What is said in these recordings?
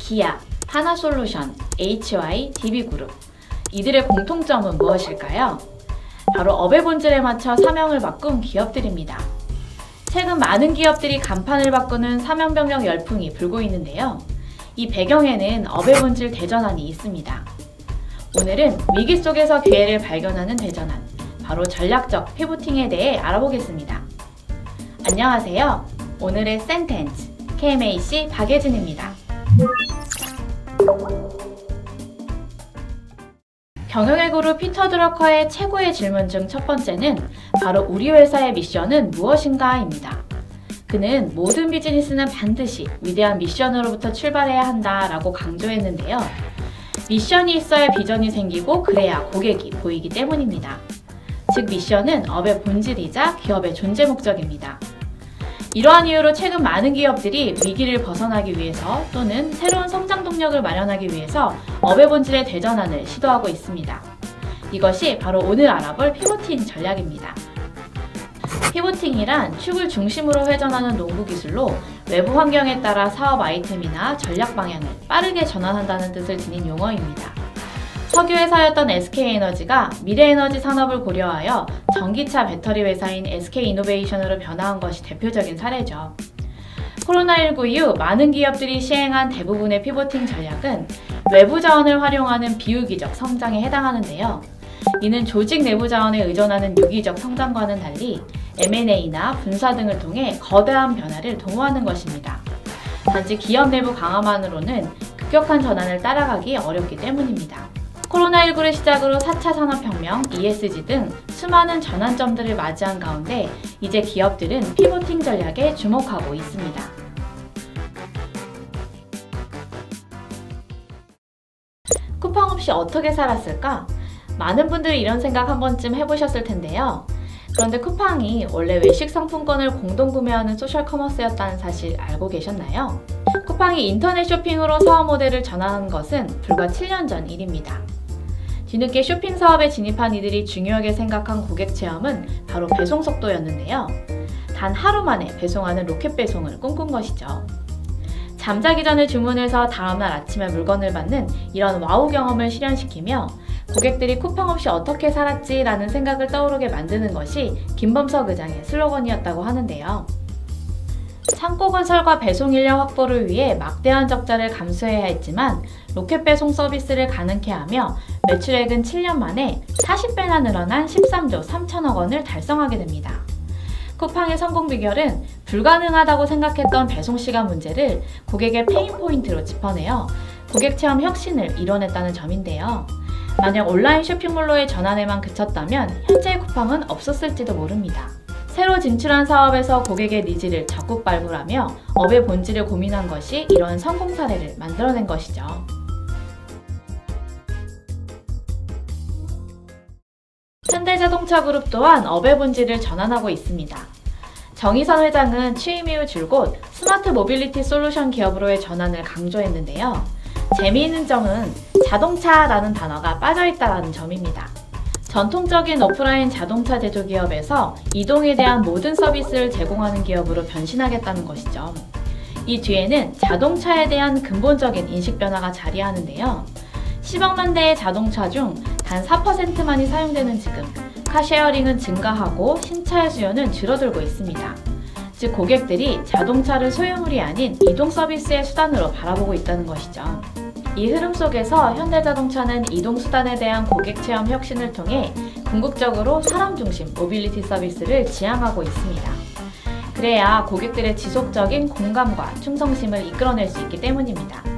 기아, 하나솔루션, HY, DB그룹. 이들의 공통점은 무엇일까요? 바로 업의 본질에 맞춰 사명을 바꾼 기업들입니다. 최근 많은 기업들이 간판을 바꾸는 사명변경 열풍이 불고 있는데요. 이 배경에는 업의 본질 대전환이 있습니다. 오늘은 위기 속에서 기회를 발견하는 대전환, 바로 전략적 피보팅에 대해 알아보겠습니다. 안녕하세요. 오늘의 센텐스, KMAC 박예진입니다. 경영의 그룹 피터 드러커의 최고의 질문 중 첫 번째는 바로 우리 회사의 미션은 무엇인가 입니다. 그는 모든 비즈니스는 반드시 위대한 미션으로부터 출발해야 한다 라고 강조했는데요. 미션이 있어야 비전이 생기고 그래야 고객이 보이기 때문입니다. 즉 미션은 업의 본질이자 기업의 존재 목적입니다. 이러한 이유로 최근 많은 기업들이 위기를 벗어나기 위해서 또는 새로운 성장 동력을 마련하기 위해서 업의 본질의 대전환을 시도하고 있습니다. 이것이 바로 오늘 알아볼 피보팅 전략입니다. 피보팅이란 축을 중심으로 회전하는 농구 기술로 외부 환경에 따라 사업 아이템이나 전략 방향을 빠르게 전환한다는 뜻을 지닌 용어입니다. 석유회사였던 SK에너지가 미래에너지 산업을 고려하여 전기차 배터리 회사인 SK이노베이션으로 변화한 것이 대표적인 사례죠. 코로나19 이후 많은 기업들이 시행한 대부분의 피보팅 전략은 외부 자원을 활용하는 비유기적 성장에 해당하는데요. 이는 조직 내부 자원에 의존하는 유기적 성장과는 달리 M&A나 분사 등을 통해 거대한 변화를 도모하는 것입니다. 단지 기업 내부 강화만으로는 급격한 전환을 따라가기 어렵기 때문입니다. 코로나19를 시작으로 4차 산업혁명, ESG 등 수많은 전환점들을 맞이한 가운데 이제 기업들은 피보팅 전략에 주목하고 있습니다. 쿠팡 없이 어떻게 살았을까? 많은 분들이 이런 생각 한 번쯤 해보셨을 텐데요. 그런데 쿠팡이 원래 외식 상품권을 공동 구매하는 소셜 커머스였다는 사실 알고 계셨나요? 쿠팡이 인터넷 쇼핑으로 사업 모델을 전환한 것은 불과 7년 전 일입니다. 뒤늦게 쇼핑 사업에 진입한 이들이 중요하게 생각한 고객 체험은 바로 배송 속도였는데요. 단 하루 만에 배송하는 로켓 배송을 꿈꾼 것이죠. 잠자기 전에 주문해서 다음날 아침에 물건을 받는 이런 와우 경험을 실현시키며 고객들이 쿠팡 없이 어떻게 살았지 라는 생각을 떠오르게 만드는 것이 김범석 의장의 슬로건이었다고 하는데요. 창고 건설과 배송 인력 확보를 위해 막대한 적자를 감수해야 했지만 로켓 배송 서비스를 가능케 하며 매출액은 7년 만에 40배나 늘어난 13조 3천억 원을 달성하게 됩니다. 쿠팡의 성공 비결은 불가능하다고 생각했던 배송 시간 문제를 고객의 페인 포인트로 짚어내어 고객 체험 혁신을 이뤄냈다는 점인데요. 만약 온라인 쇼핑몰로의 전환에만 그쳤다면 현재의 쿠팡은 없었을지도 모릅니다. 새로 진출한 사업에서 고객의 니즈를 적극 발굴하며 업의 본질을 고민한 것이 이런 성공 사례를 만들어낸 것이죠. 현대자동차 그룹 또한 업의 본질을 전환하고 있습니다. 정의선 회장은 취임 이후 줄곧 스마트 모빌리티 솔루션 기업으로의 전환을 강조했는데요. 재미있는 점은 자동차라는 단어가 빠져있다는 점입니다. 전통적인 오프라인 자동차 제조 기업에서 이동에 대한 모든 서비스를 제공하는 기업으로 변신하겠다는 것이죠. 이 뒤에는 자동차에 대한 근본적인 인식 변화가 자리하는데요. 10억만 대의 자동차 중 단 4%만이 사용되는 지금 카쉐어링은 증가하고 신차의 수요는 줄어들고 있습니다. 즉 고객들이 자동차를 소유물이 아닌 이동 서비스의 수단으로 바라보고 있다는 것이죠. 이 흐름 속에서 현대자동차는 이동수단에 대한 고객 체험 혁신을 통해 궁극적으로 사람 중심 모빌리티 서비스를 지향하고 있습니다. 그래야 고객들의 지속적인 공감과 충성심을 이끌어낼 수 있기 때문입니다.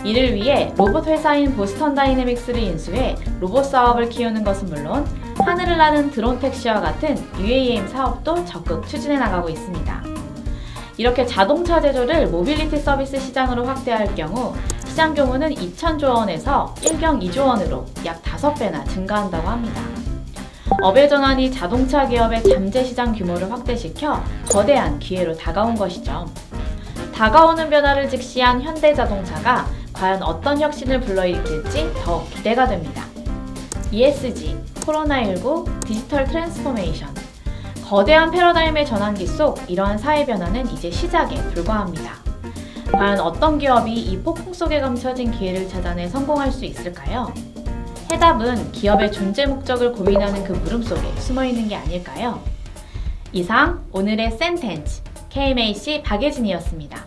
이를 위해 로봇 회사인 보스턴 다이내믹스를 인수해 로봇 사업을 키우는 것은 물론 하늘을 나는 드론 택시와 같은 UAM 사업도 적극 추진해 나가고 있습니다. 이렇게 자동차 제조를 모빌리티 서비스 시장으로 확대할 경우 시장 규모는 2,000조 원에서 1경 2조 원으로 약 5배나 증가한다고 합니다. 업의 전환이 자동차 기업의 잠재 시장 규모를 확대시켜 거대한 기회로 다가온 것이죠. 다가오는 변화를 직시한 현대자동차가 과연 어떤 혁신을 불러일으킬지 더욱 기대가 됩니다. ESG, 코로나19, 디지털 트랜스포메이션, 거대한 패러다임의 전환기 속 이러한 사회 변화는 이제 시작에 불과합니다. 과연 어떤 기업이 이 폭풍 속에 감춰진 기회를 찾아내 성공할 수 있을까요? 해답은 기업의 존재 목적을 고민하는 그 물음 속에 숨어 있는 게 아닐까요? 이상 오늘의 센텐츠 KMAC 박예진이었습니다.